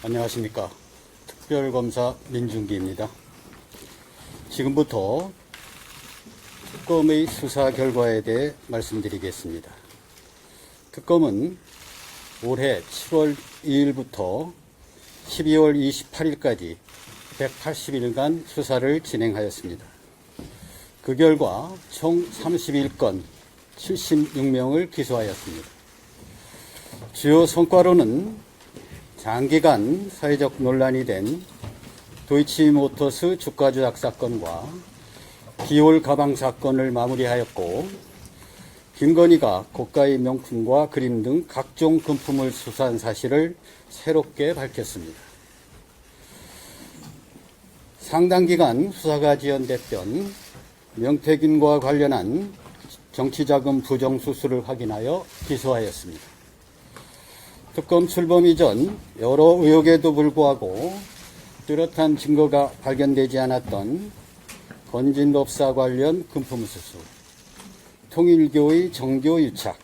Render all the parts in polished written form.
안녕하십니까. 특별검사 민중기입니다. 지금부터 특검의 수사 결과에 대해 말씀드리겠습니다. 특검은 올해 7월 2일부터 12월 28일까지 180일간 수사를 진행하였습니다. 그 결과 총 31건 76명을 기소하였습니다. 주요 성과로는 장기간 사회적 논란이 된 도이치모터스 주가 조작 사건과 디올 가방 사건을 마무리하였고, 김건희가 고가의 명품과 그림 등 각종 금품을 수사한 사실을 새롭게 밝혔습니다. 상당 기간 수사가 지연됐던 명태균과 관련한 정치자금 부정수수를 확인하여 기소하였습니다. 특검 출범 이전 여러 의혹에도 불구하고 뚜렷한 증거가 발견되지 않았던 건진법사 관련 금품 수수, 통일교의 정교 유착,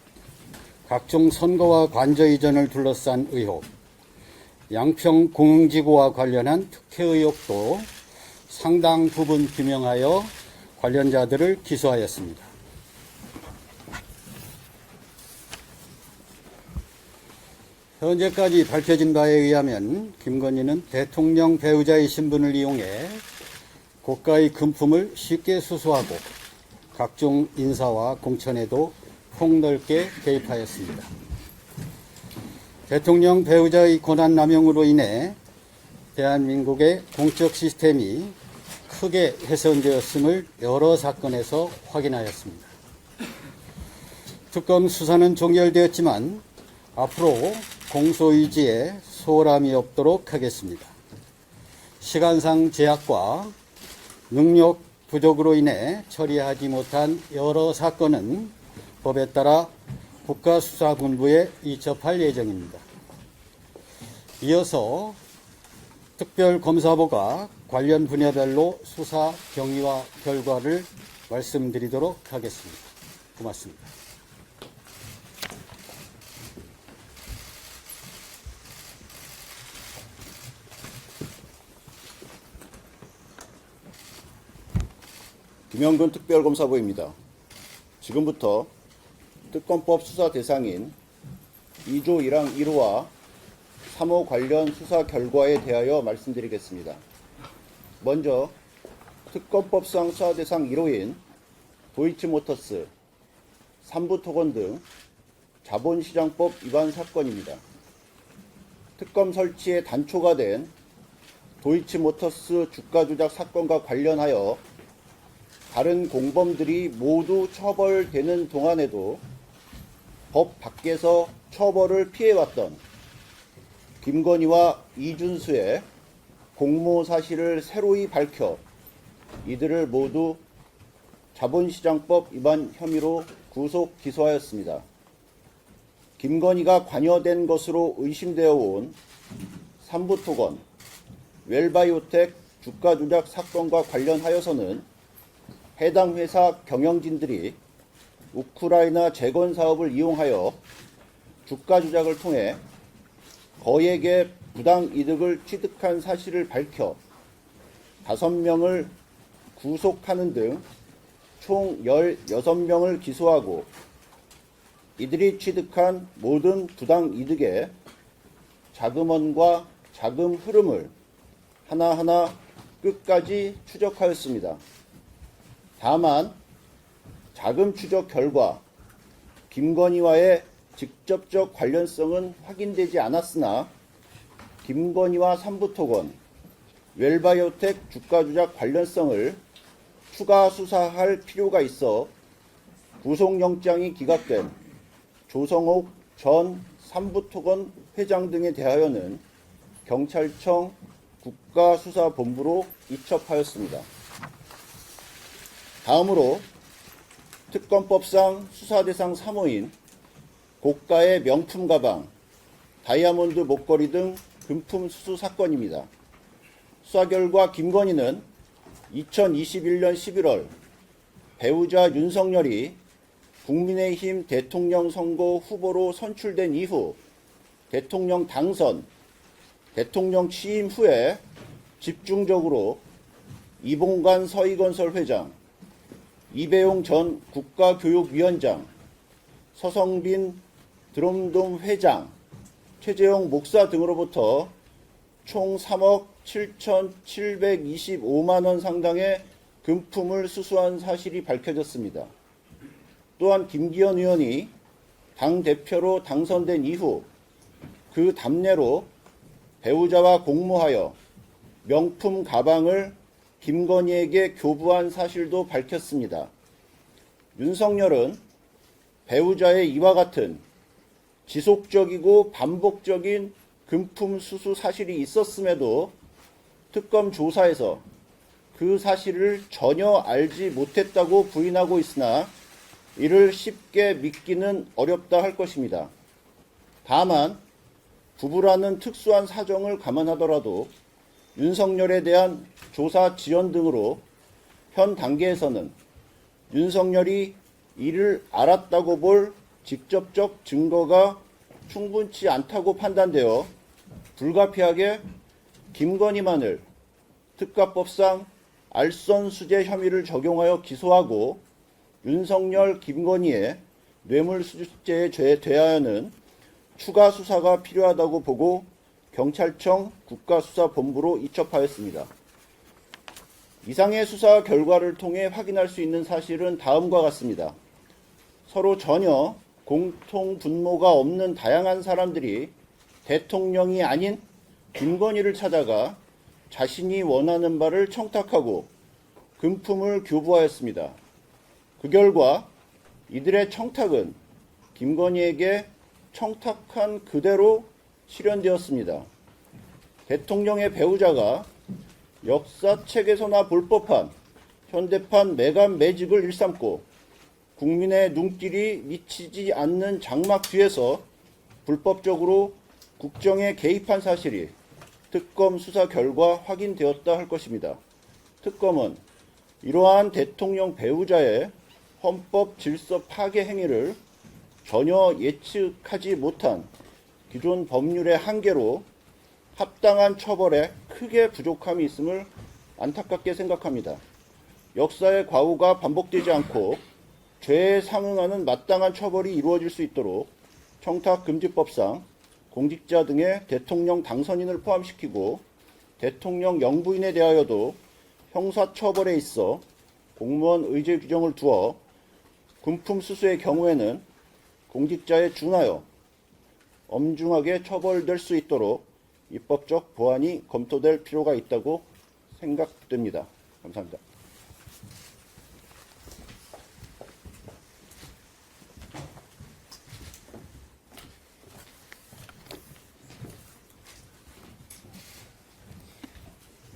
각종 선거와 관저 이전을 둘러싼 의혹, 양평 공흥지구와 관련한 특혜 의혹도 상당 부분 규명하여 관련자들을 기소하였습니다. 현재까지 밝혀진 바에 의하면 김건희는 대통령 배우자의 신분을 이용해 고가의 금품을 쉽게 수수하고 각종 인사와 공천에도 폭넓게 개입하였습니다. 대통령 배우자의 권한 남용으로 인해 대한민국의 공적 시스템이 크게 훼손되었음을 여러 사건에서 확인하였습니다. 특검 수사는 종결되었지만 앞으로 공소유지에 소홀함이 없도록 하겠습니다. 시간상 제약과 능력 부족으로 인해 처리하지 못한 여러 사건은 법에 따라 국가수사본부에 이첩할 예정입니다. 이어서 특별검사부가 관련 분야별로 수사 경위와 결과를 말씀드리도록 하겠습니다. 고맙습니다. 김영근 특별검사부입니다. 지금부터 특검법 수사 대상인 2조 1항 1호와 3호 관련 수사 결과에 대하여 말씀드리겠습니다. 먼저 특검법상 수사 대상 1호인 도이치모터스, 삼부토건 등 자본시장법 위반 사건입니다. 특검 설치에 단초가 된 도이치모터스 주가 조작 사건과 관련하여 다른 공범들이 모두 처벌되는 동안에도 법 밖에서 처벌을 피해왔던 김건희와 이준수의 공모 사실을 새로이 밝혀 이들을 모두 자본시장법 위반 혐의로 구속 기소하였습니다. 김건희가 관여된 것으로 의심되어 온 삼부토건, 웰바이오텍 주가 조작 사건과 관련하여서는 해당 회사 경영진들이 우크라이나 재건 사업을 이용하여 주가 조작을 통해 거액의 부당 이득을 취득한 사실을 밝혀 5명을 구속하는 등 총 16명을 기소하고 이들이 취득한 모든 부당 이득의 자금원과 자금 흐름을 하나하나 끝까지 추적하였습니다. 다만 자금 추적 결과 김건희와의 직접적 관련성은 확인되지 않았으나 김건희와 삼부토건, 웰바이오텍 주가 조작 관련성을 추가 수사할 필요가 있어 구속영장이 기각된 조성옥 전 삼부토건 회장 등에 대하여는 경찰청 국가수사본부로 이첩하였습니다. 다음으로 특검법상 수사대상 3호인 고가의 명품 가방, 다이아몬드 목걸이 등 금품 수수 사건입니다. 수사 결과 김건희는 2021년 11월 배우자 윤석열이 국민의힘 대통령 선거 후보로 선출된 이후 대통령 당선, 대통령 취임 후에 집중적으로 이봉관 서희건설 회장, 이배용 전 국가교육위원장, 서성빈 드럼돔 회장, 최재형 목사 등으로부터 총 3억 7,725만 원 상당의 금품을 수수한 사실이 밝혀졌습니다. 또한 김기현 의원이 당대표로 당선된 이후 그 답례로 배우자와 공모하여 명품 가방을 김건희에게 교부한 사실도 밝혔습니다. 윤석열은 배우자의 이와 같은 지속적이고 반복적인 금품 수수 사실이 있었음에도 특검 조사에서 그 사실을 전혀 알지 못했다고 부인하고 있으나 이를 쉽게 믿기는 어렵다 할 것입니다. 다만 부부라는 특수한 사정을 감안하더라도 윤석열에 대한 조사 지연 등으로 현 단계에서는 윤석열이 이를 알았다고 볼 직접적 증거가 충분치 않다고 판단되어 불가피하게 김건희만을 특가법상 알선수재 혐의를 적용하여 기소하고 윤석열, 김건희의 뇌물수수죄에 대하여는 추가 수사가 필요하다고 보고 경찰청 국가수사본부로 이첩하였습니다. 이상의 수사 결과를 통해 확인할 수 있는 사실은 다음과 같습니다. 서로 전혀 공통 분모가 없는 다양한 사람들이 대통령이 아닌 김건희를 찾아가 자신이 원하는 바를 청탁하고 금품을 교부하였습니다. 그 결과 이들의 청탁은 김건희에게 청탁한 그대로 실현되었습니다. 대통령의 배우자가 역사책에서나 볼 법한 현대판 매감 매직을 일삼고 국민의 눈길이 미치지 않는 장막 뒤에서 불법적으로 국정에 개입한 사실이 특검 수사 결과 확인되었다 할 것입니다. 특검은 이러한 대통령 배우자의 헌법 질서 파괴 행위를 전혀 예측하지 못한 기존 법률의 한계로 합당한 처벌에 크게 부족함이 있음을 안타깝게 생각합니다. 역사의 과오가 반복되지 않고 죄에 상응하는 마땅한 처벌이 이루어질 수 있도록 청탁금지법상 공직자 등의 대통령 당선인을 포함시키고 대통령 영부인에 대하여도 형사처벌에 있어 공무원 의제 규정을 두어 금품 수수의 경우에는 공직자에 준하여 엄중하게 처벌될 수 있도록 입법적 보완이 검토될 필요가 있다고 생각됩니다. 감사합니다.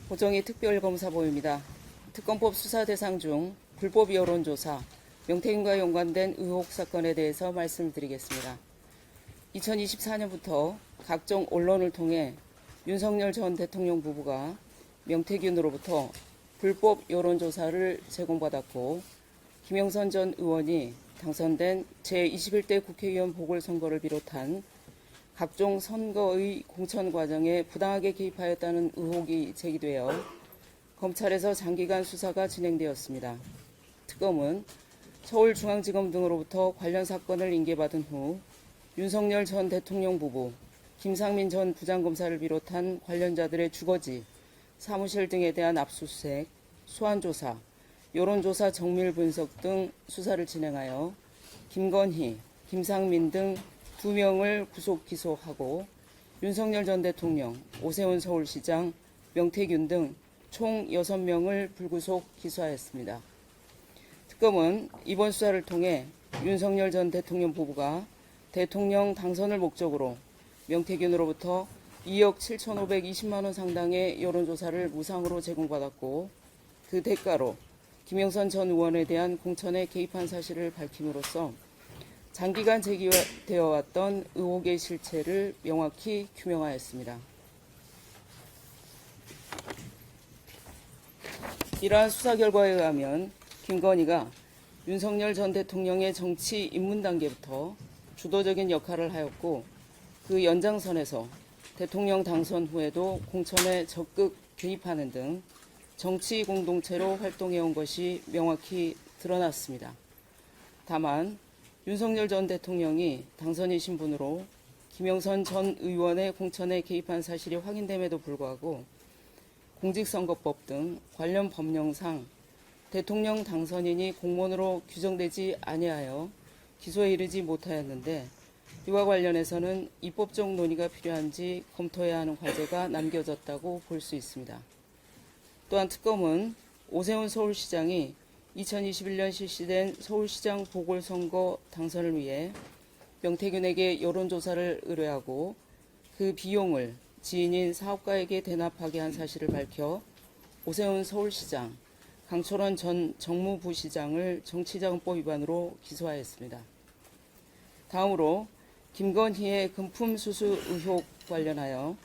고정희 특별검사보입니다. 특검법 수사 대상 중 불법 여론조사, 명태균과 연관된 의혹 사건에 대해서 말씀드리겠습니다. 2024년부터 각종 언론을 통해 윤석열 전 대통령 부부가 명태균으로부터 불법 여론조사를 제공받았고 김영선 전 의원이 당선된 제21대 국회의원 보궐선거를 비롯한 각종 선거의 공천 과정에 부당하게 개입하였다는 의혹이 제기되어 검찰에서 장기간 수사가 진행되었습니다. 특검은 서울중앙지검 등으로부터 관련 사건을 인계받은 후 윤석열 전 대통령 부부, 김상민 전 부장검사를 비롯한 관련자들의 주거지, 사무실 등에 대한 압수수색, 소환조사, 여론조사 정밀 분석 등 수사를 진행하여 김건희, 김상민 등 2명을 구속 기소하고 윤석열 전 대통령, 오세훈 서울시장, 명태균 등 총 6명을 불구속 기소하였습니다. 특검은 이번 수사를 통해 윤석열 전 대통령 부부가 대통령 당선을 목적으로 명태균으로부터 2억 7,520만 원 상당의 여론조사를 무상으로 제공받았고 그 대가로 김영선 전 의원에 대한 공천에 개입한 사실을 밝힘으로써 장기간 제기되어 왔던 의혹의 실체를 명확히 규명하였습니다. 이러한 수사 결과에 의하면 김건희가 윤석열 전 대통령의 정치 입문 단계부터 주도적인 역할을 하였고 그 연장선에서 대통령 당선 후에도 공천에 적극 개입하는 등 정치 공동체로 활동해온 것이 명확히 드러났습니다. 다만 윤석열 전 대통령이 당선인 신분으로 김영선 전 의원의 공천에 개입한 사실이 확인됨에도 불구하고 공직선거법 등 관련 법령상 대통령 당선인이 공무원으로 규정되지 아니하여 기소에 이르지 못하였는데 이와 관련해서는 입법적 논의가 필요한지 검토해야 하는 과제가 남겨졌다고 볼 수 있습니다. 또한 특검은 오세훈 서울시장이 2021년 실시된 서울시장 보궐선거 당선을 위해 명태균에게 여론조사를 의뢰하고 그 비용을 지인인 사업가에게 대납하게 한 사실을 밝혀 오세훈 서울시장, 강철원 전 정무부시장을 정치자금법 위반으로 기소하였습니다. 다음으로 김건희의 금품 수수 의혹 관련하여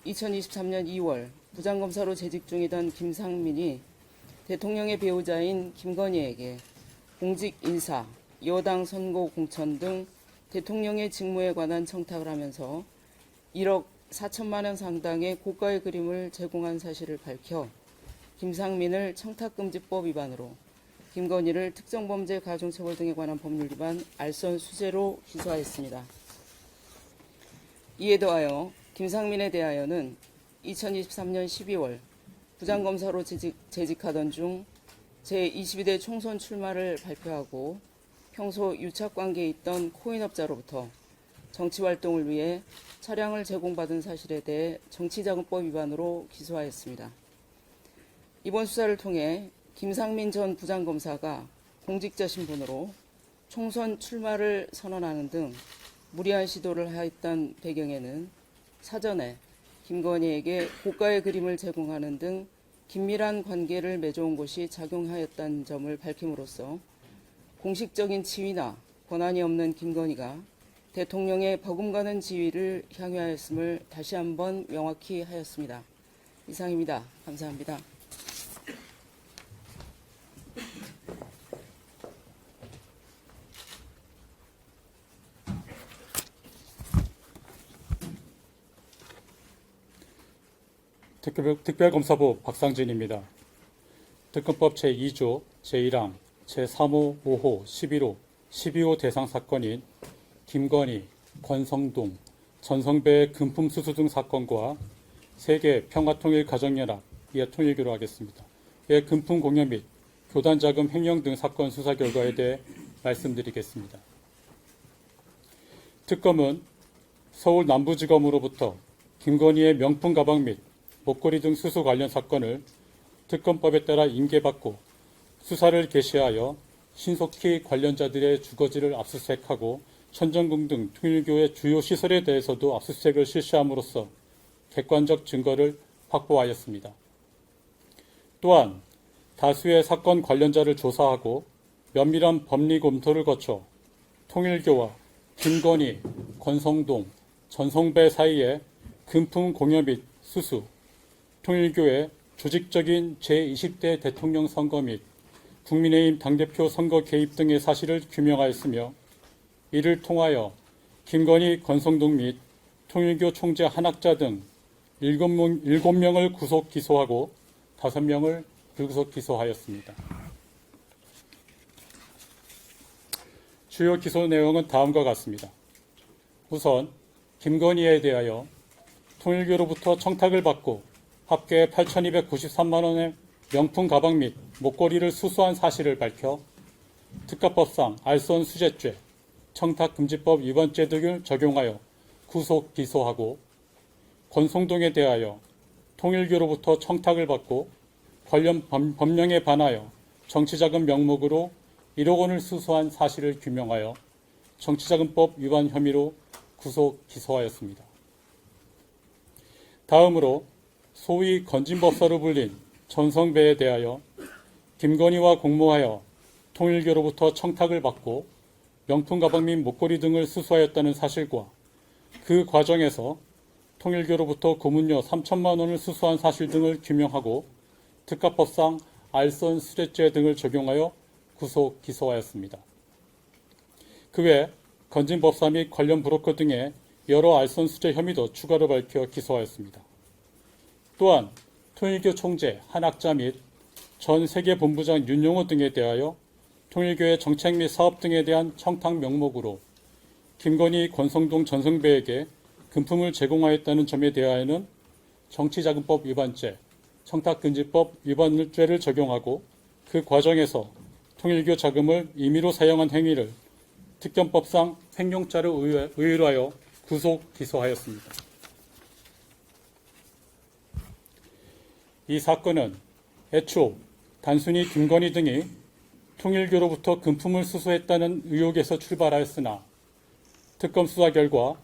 2023년 2월 부장검사로 재직 중이던 김상민이 대통령의 배우자인 김건희에게 공직 인사, 여당 선거 공천 등 대통령의 직무에 관한 청탁을 하면서 1억 4천만 원 상당의 고가의 그림을 제공한 사실을 밝혀 김상민을 청탁금지법 위반으로, 김건희를 특정범죄 가중처벌 등에 관한 법률 위반 알선 수재로 기소하였습니다. 이에 더하여 김상민에 대하여는 2023년 12월 부장검사로 재직하던 중 제22대 총선 출마를 발표하고 평소 유착관계에 있던 코인업자로부터 정치활동을 위해 차량을 제공받은 사실에 대해 정치자금법 위반으로 기소하였습니다. 이번 수사를 통해 김상민 전 부장검사가 공직자 신분으로 총선 출마를 선언하는 등 무리한 시도를 하였던 배경에는 사전에 김건희에게 고가의 그림을 제공하는 등 긴밀한 관계를 맺어온 것이 작용하였다는 점을 밝힘으로써 공식적인 지위나 권한이 없는 김건희가 대통령의 버금가는 지위를 향유하였음을 다시 한번 명확히 하였습니다. 이상입니다. 감사합니다. 특별검사부 박상진입니다. 특검법 제2조 제1항 제3호, 5호, 11호, 12호 대상 사건인 김건희, 권성동, 전성배의 금품 수수 등 사건과 세계 평화통일 가정연합, 이에 통일교로 하겠습니다. 의 금품 공여 및 교단자금 횡령 등 사건 수사 결과에 대해 말씀드리겠습니다. 특검은 서울 남부지검으로부터 김건희의 명품 가방 및 목걸이 등 수수 관련 사건을 특검법에 따라 인계받고 수사를 개시하여 신속히 관련자들의 주거지를 압수수색하고 천정궁 등 통일교의 주요 시설에 대해서도 압수수색을 실시함으로써 객관적 증거를 확보하였습니다. 또한 다수의 사건 관련자를 조사하고 면밀한 법리 검토를 거쳐 통일교와 김건희, 권성동, 전성배 사이에 금품 공여 및 수수, 통일교의 조직적인 제20대 대통령 선거 및 국민의힘 당대표 선거 개입 등의 사실을 규명하였으며 이를 통하여 김건희, 권성동 및 통일교 총재 한학자 등 7명을 구속 기소하고 5명을 불구속 기소하였습니다. 주요 기소 내용은 다음과 같습니다. 우선 김건희에 대하여 통일교로부터 청탁을 받고 합계 8,293만 원의 명품 가방 및 목걸이를 수수한 사실을 밝혀 특가법상 알선 수재죄, 청탁금지법 위반죄 등을 적용하여 구속 기소하고, 권성동에 대하여 통일교로부터 청탁을 받고 관련 법령에 반하여 정치자금 명목으로 1억 원을 수수한 사실을 규명하여 정치자금법 위반 혐의로 구속 기소하였습니다. 다음으로 소위 건진법사로 불린 전성배에 대하여 김건희와 공모하여 통일교로부터 청탁을 받고 명품 가방 및 목걸이 등을 수수하였다는 사실과 그 과정에서 통일교로부터 고문료 3천만 원을 수수한 사실 등을 규명하고 특가법상 알선 수재죄 등을 적용하여 구속 기소하였습니다. 그 외 건진법사 및 관련 브로커 등의 여러 알선 수재 혐의도 추가로 밝혀 기소하였습니다. 또한 통일교 총재 한학자 및 전 세계본부장 윤용호 등에 대하여 통일교의 정책 및 사업 등에 대한 청탁 명목으로 김건희, 권성동, 전성배에게 금품을 제공하였다는 점에 대하여는 정치자금법 위반죄, 청탁금지법 위반죄를 적용하고 그 과정에서 통일교 자금을 임의로 사용한 행위를 특경법상 횡령죄로 의뢰하여 구속 기소하였습니다. 이 사건은 애초 단순히 김건희 등이 통일교로부터 금품을 수수했다는 의혹에서 출발하였으나 특검 수사 결과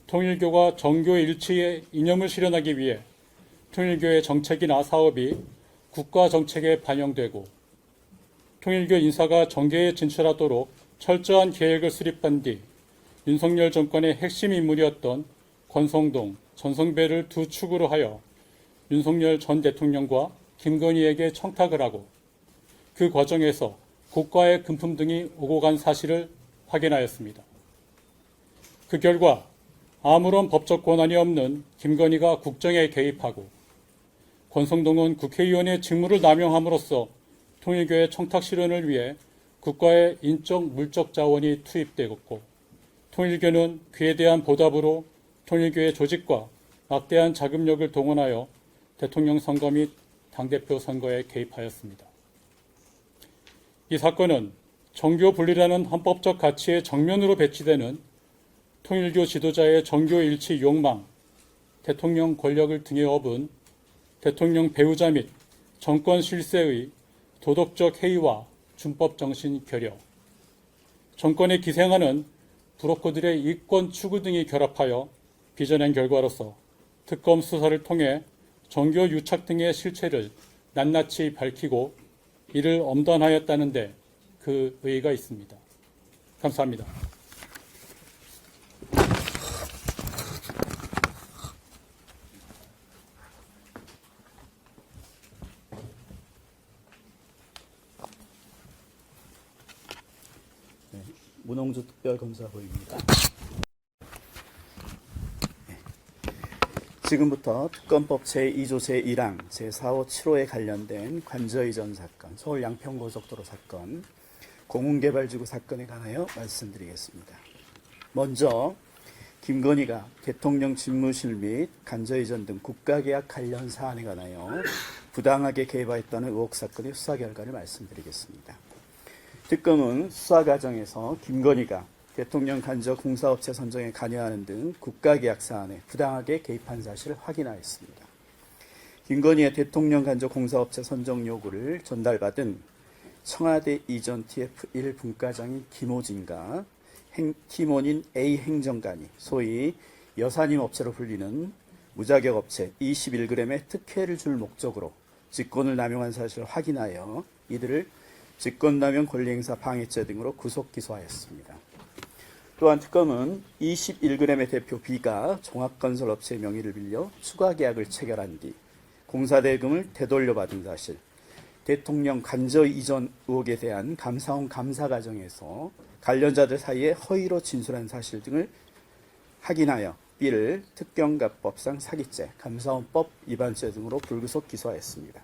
통일교가 정교의 일치의 이념을 실현하기 위해 통일교의 정책이나 사업이 국가 정책에 반영되고 통일교 인사가 정계에 진출하도록 철저한 계획을 수립한 뒤 윤석열 정권의 핵심 인물이었던 권성동, 전성배를 두 축으로 하여 윤석열 전 대통령과 김건희에게 청탁을 하고 그 과정에서 고가의 금품 등이 오고 간 사실을 확인하였습니다. 그 결과 아무런 법적 권한이 없는 김건희가 국정에 개입하고 권성동은 국회의원의 직무를 남용함으로써 통일교의 청탁 실현을 위해 국가의 인적 물적 자원이 투입되었고 통일교는 그에 대한 보답으로 통일교의 조직과 막대한 자금력을 동원하여 대통령 선거 및 당대표 선거에 개입하였습니다. 이 사건은 정교 분리라는 헌법적 가치에 정면으로 배치되는 통일교 지도자의 정교 일치 욕망, 대통령 권력을 등에 업은 대통령 배우자 및 정권 실세의 도덕적 해이와 준법 정신 결여, 정권에 기생하는 브로커들의 이권 추구 등이 결합하여 빚어낸 결과로서 특검 수사를 통해 정교 유착 등의 실체를 낱낱이 밝히고 이를 엄단하였다는 데 그 의의가 있습니다. 감사합니다. 문홍주 특별검사부입니다. 지금부터 특검법 제2조 제1항 제4호 7호에 관련된 관저이전 사건, 서울 양평고속도로 사건, 공훈개발지구 사건에 관하여 말씀드리겠습니다. 먼저 김건희가 대통령 집무실 및 관저이전 등 국가계약 관련 사안에 관하여 부당하게 개입했다는 의혹 사건의 수사 결과를 말씀드리겠습니다. 특검은 수사 과정에서 김건희가 대통령 간접 공사업체 선정에 관여하는 등 국가계약 사안에 부당하게 개입한 사실을 확인하였습니다. 김건희의 대통령 간접 공사업체 선정 요구를 전달받은 청와대 이전 TF1 분과장인 김호진과 팀원인 A 행정관이 소위 여사님 업체로 불리는 무자격 업체 21g의 특혜를 줄 목적으로 직권을 남용한 사실을 확인하여 이들을 직권남용 권리행사 방해죄 등으로 구속 기소하였습니다. 또한 특검은 21g의 대표 B가 종합건설업체의 명의를 빌려 추가 계약을 체결한 뒤 공사대금을 되돌려받은 사실, 대통령 관저 이전 의혹에 대한 감사원 감사 과정에서 관련자들 사이에 허위로 진술한 사실 등을 확인하여 B를 특경가법상 사기죄, 감사원법 위반죄 등으로 불구속 기소하였습니다.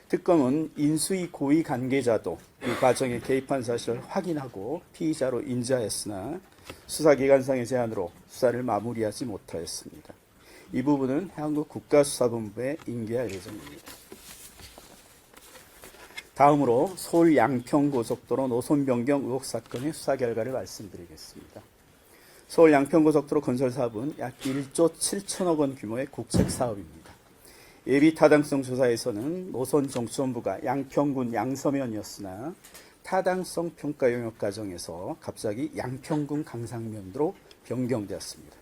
특검은 인수위 고위 관계자도 이 과정에 개입한 사실을 확인하고 피의자로 인지하였으나 수사기관상의 제한으로 수사를 마무리하지 못하였습니다. 이 부분은 한국 국가수사본부에 인계할 예정입니다. 다음으로 서울 양평고속도로 노선 변경 의혹 사건의 수사 결과를 말씀드리겠습니다. 서울 양평고속도로 건설 사업은 약 1조 7천억 원 규모의 국책 사업입니다. 예비 타당성 조사에서는 노선 정수본부가 양평군 양서면이었으나 타당성 평가 용역 과정에서 갑자기 양평군 강상면으로 변경되었습니다.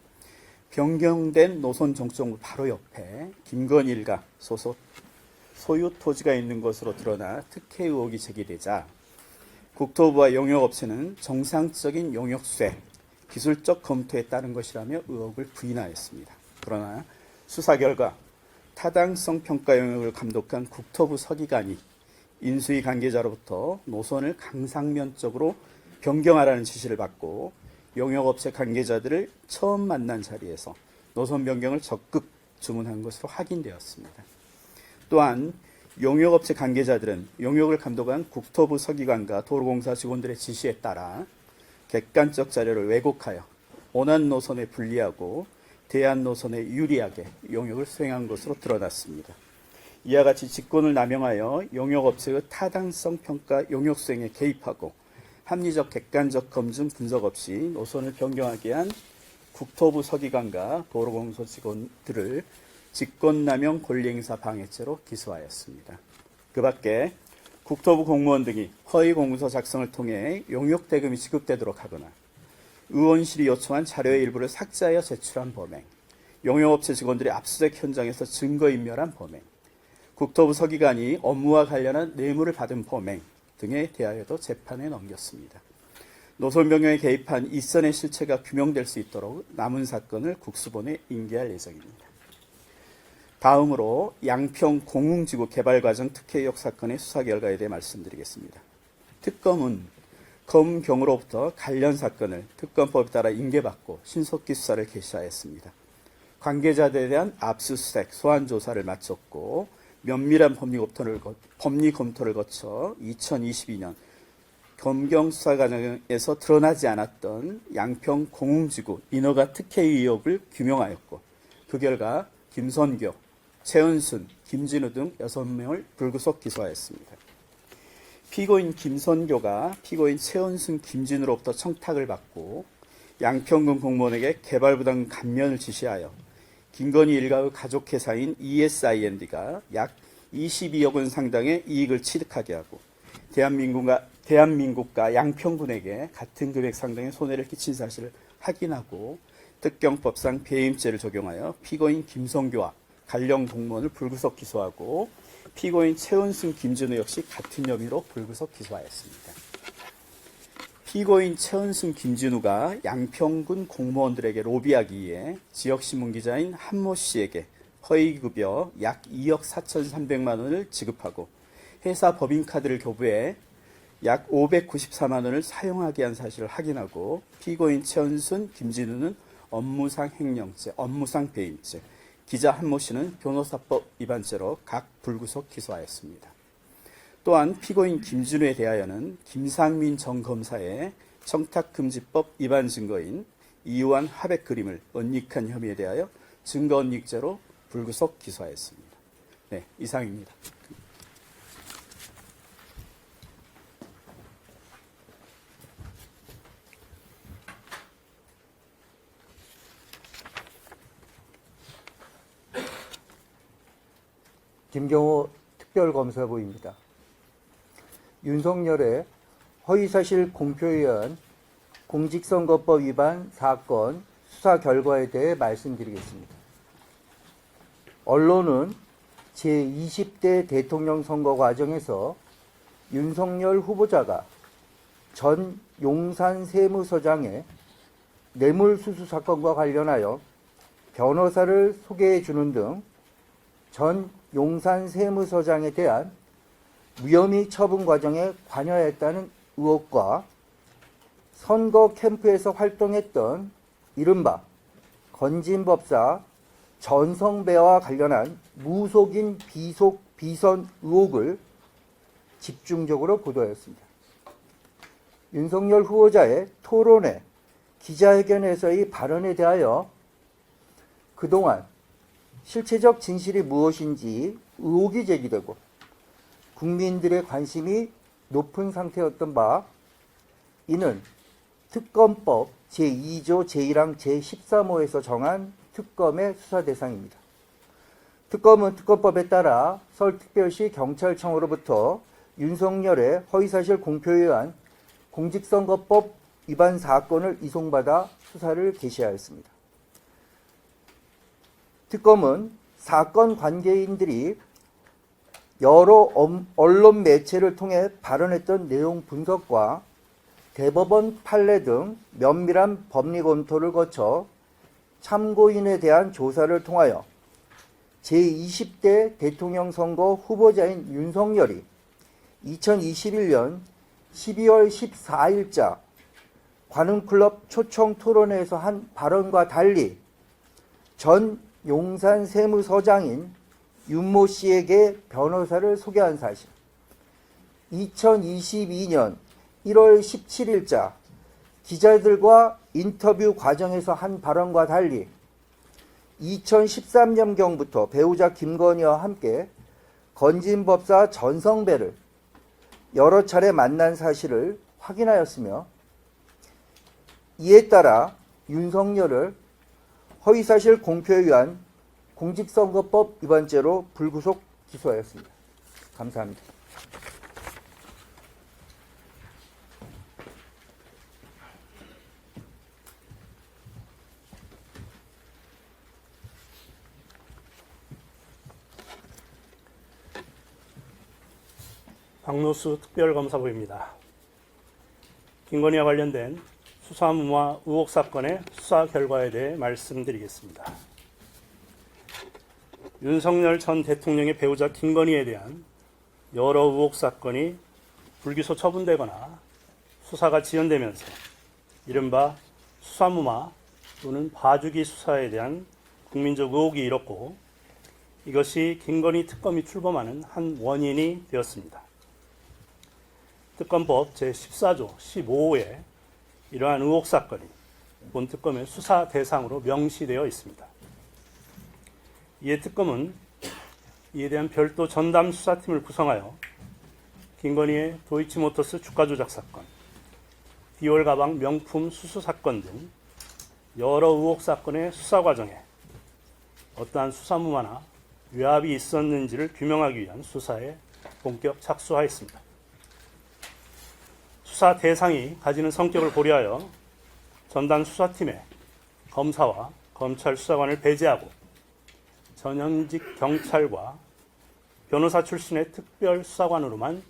변경된 노선 정수본부 바로 옆에 김건희 일가 소속 소유 토지가 있는 것으로 드러나 특혜 의혹이 제기되자 국토부와 용역업체는 정상적인 용역수혜, 기술적 검토에 따른 것이라며 의혹을 부인하였습니다. 그러나 수사 결과 타당성 평가 영역을 감독한 국토부 서기관이 인수위 관계자로부터 노선을 강상면 쪽으로 변경하라는 지시를 받고 용역업체 관계자들을 처음 만난 자리에서 노선 변경을 적극 주문한 것으로 확인되었습니다. 또한 용역업체 관계자들은 용역을 감독한 국토부 서기관과 도로공사 직원들의 지시에 따라 객관적 자료를 왜곡하여 원안 노선에 불리하고 대안 노선에 유리하게 용역을 수행한 것으로 드러났습니다. 이와 같이 직권을 남용하여 용역업체의 타당성 평가 용역 수행에 개입하고 합리적 객관적 검증 분석 없이 노선을 변경하게 한 국토부 서기관과 도로공사 직원들을 직권남용 권리행사 방해죄로 기소하였습니다. 그 밖에 국토부 공무원 등이 허위 공문서 작성을 통해 용역 대금이 지급되도록 하거나 의원실이 요청한 자료의 일부를 삭제하여 제출한 범행, 용역업체 직원들이 압수수색 현장에서 증거인멸한 범행, 국토부 서기관이 업무와 관련한 뇌물을 받은 범행 등에 대하여도 재판에 넘겼습니다. 노선 변경에 개입한 이선의 실체가 규명될 수 있도록 남은 사건을 국수본에 인계할 예정입니다. 다음으로 양평 공흥지구 개발과정 특혜 의혹 사건의 수사 결과에 대해 말씀드리겠습니다. 특검은 검경으로부터 관련 사건을 특검법에 따라 인계받고 신속기 수사를 개시하였습니다. 관계자들에 대한 압수수색, 소환 조사를 마쳤고 면밀한 법리 검토를 거쳐 2022년 검경 수사 과정에서 드러나지 않았던 양평 공흥지구 인허가 특혜 의혹을 규명하였고 그 결과 김선교, 최은순, 김진우 등 6명을 불구속 기소하였습니다. 피고인 김선교가 피고인 최은순, 김진우로부터 청탁을 받고 양평군 공무원에게 개발부담 감면을 지시하여 김건희 일가의 가족회사인 ESIND가 약 22억 원 상당의 이익을 취득하게 하고 대한민국과 양평군에게 같은 금액 상당의 손해를 끼친 사실을 확인하고 특경법상 배임죄를 적용하여 피고인 김선교와 관련 공무원을 불구속 기소하고 피고인 최은순, 김진우 역시 같은 혐의로 불구속 기소하였습니다. 피고인 최은순, 김진우가 양평군 공무원들에게 로비하기 위해 지역신문 기자인 한모 씨에게 허위급여 약 2억 4,300만 원을 지급하고 회사 법인카드를 교부해 약 594만 원을 사용하게 한 사실을 확인하고 피고인 최은순, 김진우는 업무상 횡령죄, 업무상 배임죄, 기자 한모 씨는 변호사법 위반죄로 각 불구속 기소하였습니다. 또한 피고인 김진우에 대하여는 김상민 전 검사의 청탁금지법 위반 증거인 이유한 하백 그림을 은닉한 혐의에 대하여 증거 은닉죄로 불구속 기소하였습니다. 네, 이상입니다. 김경호 특별검사부입니다. 윤석열의 허위사실 공표에 의한 공직선거법 위반 사건 수사 결과에 대해 말씀드리겠습니다. 언론은 제20대 대통령 선거 과정에서 윤석열 후보자가 전 용산 세무서장의 뇌물수수 사건과 관련하여 변호사를 소개해 주는 등 전 용산 세무서장에 대한 무혐의 처분 과정에 관여했다는 의혹과 선거 캠프에서 활동했던 이른바 건진법사 전성배와 관련한 무속인 비선 의혹을 집중적으로 보도했습니다. 윤석열 후보자의 토론회, 기자회견에서의 발언에 대하여 그동안 실체적 진실이 무엇인지 의혹이 제기되고 국민들의 관심이 높은 상태였던 바 이는 특검법 제2조 제1항 제13호에서 정한 특검의 수사 대상입니다. 특검은 특검법에 따라 서울특별시 경찰청으로부터 윤석열의 허위사실 공표에 의한 공직선거법 위반 사건을 이송받아 수사를 개시하였습니다. 특검은 사건 관계인들이 여러 언론 매체를 통해 발언했던 내용 분석과 대법원 판례 등 면밀한 법리 검토를 거쳐 참고인에 대한 조사를 통하여 제20대 대통령 선거 후보자인 윤석열이 2021년 12월 14일자 관음클럽 초청 토론회에서 한 발언과 달리 전 용산 세무서장인 윤모 씨에게 변호사를 소개한 사실, 2022년 1월 17일자 기자들과 인터뷰 과정에서 한 발언과 달리 2013년경부터 배우자 김건희와 함께 건진법사 전성배를 여러 차례 만난 사실을 확인하였으며, 이에 따라 윤석열을 허위사실 공표에 의한 공직선거법 위반죄로 불구속 기소하였습니다. 감사합니다. 박노수 특별검사부입니다. 김건희와 관련된 수사무마 의혹 사건의 수사 결과에 대해 말씀드리겠습니다. 윤석열 전 대통령의 배우자 김건희에 대한 여러 의혹 사건이 불기소 처분되거나 수사가 지연되면서 이른바 수사무마 또는 봐주기 수사에 대한 국민적 의혹이 일었고, 이것이 김건희 특검이 출범하는 한 원인이 되었습니다. 특검법 제14조 15호에 이러한 의혹 사건이 본 특검의 수사 대상으로 명시되어 있습니다. 이에 특검은 이에 대한 별도 전담 수사팀을 구성하여 김건희의 도이치모터스 주가 조작 사건, 디올 가방 명품 수수 사건 등 여러 의혹 사건의 수사 과정에 어떠한 수사무마나 외압이 있었는지를 규명하기 위한 수사에 본격 착수하였습니다. 수사 대상이 가지는 성격을 고려하여 전담 수사팀에 검사와 검찰 수사관을 배제하고 전현직 경찰과 변호사 출신의 특별 수사관으로만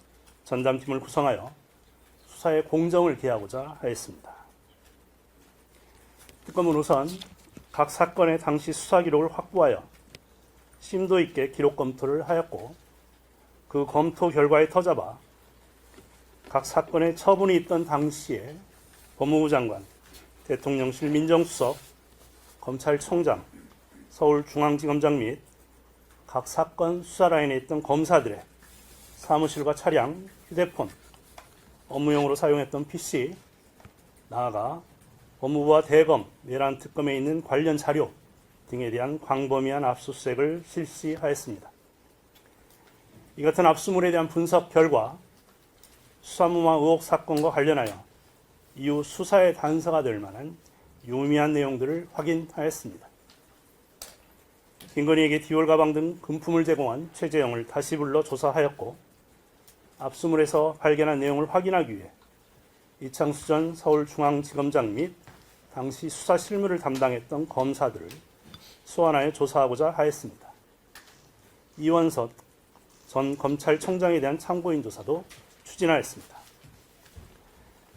전담팀을 구성하여 수사의 공정을 기하고자 하였습니다. 특검은 우선 각 사건의 당시 수사 기록을 확보하여 심도 있게 기록 검토를 하였고, 그 검토 결과에 터잡아 각 사건의 처분이 있던 당시에 법무부 장관, 대통령실 민정수석, 검찰총장, 서울중앙지검장 및 각 사건 수사 라인에 있던 검사들의 사무실과 차량, 휴대폰, 업무용으로 사용했던 PC, 나아가 법무부와 대검, 내란 특검에 있는 관련 자료 등에 대한 광범위한 압수수색을 실시하였습니다. 이 같은 압수물에 대한 분석 결과 수사무마 의혹 사건과 관련하여 이후 수사의 단서가 될 만한 유의미한 내용들을 확인하였습니다. 김건희에게 디올 가방 등 금품을 제공한 최재형을 다시 불러 조사하였고, 압수물에서 발견한 내용을 확인하기 위해 이창수 전 서울중앙지검장 및 당시 수사 실무를 담당했던 검사들을 소환하여 조사하고자 하였습니다. 이원석 전 검찰총장에 대한 참고인 조사도 추진하였습니다.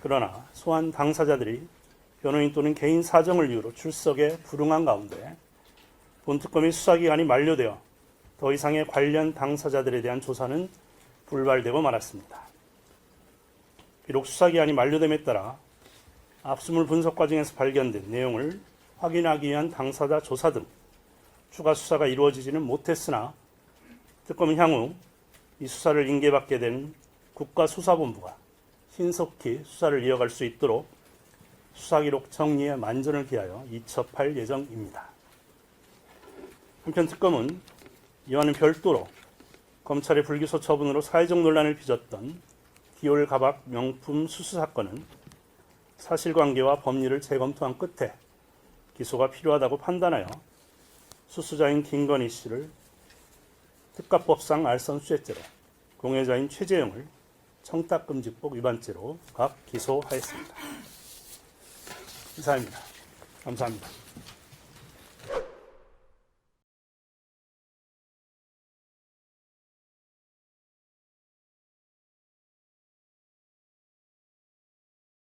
그러나 소환 당사자들이 변호인 또는 개인 사정을 이유로 출석에 불응한 가운데 본특검의 수사기간이 만료되어 더 이상의 관련 당사자들에 대한 조사는 불발되고 말았습니다. 비록 수사기간이 만료됨에 따라 압수물 분석 과정에서 발견된 내용을 확인하기 위한 당사자 조사 등 추가 수사가 이루어지지는 못했으나, 특검은 향후 이 수사를 인계받게 된 국가수사본부가 신속히 수사를 이어갈 수 있도록 수사기록 정리에 만전을 기하여 이첩할 예정입니다. 한편 특검은 이와는 별도로 검찰의 불기소 처분으로 사회적 논란을 빚었던 디올 가방 명품 수수 사건은 사실관계와 법리를 재검토한 끝에 기소가 필요하다고 판단하여 수수자인 김건희 씨를 특가법상 알선수재죄로, 공여자인 최재형을 청탁금지법 위반죄로 각 기소하였습니다. 이상입니다. 감사합니다.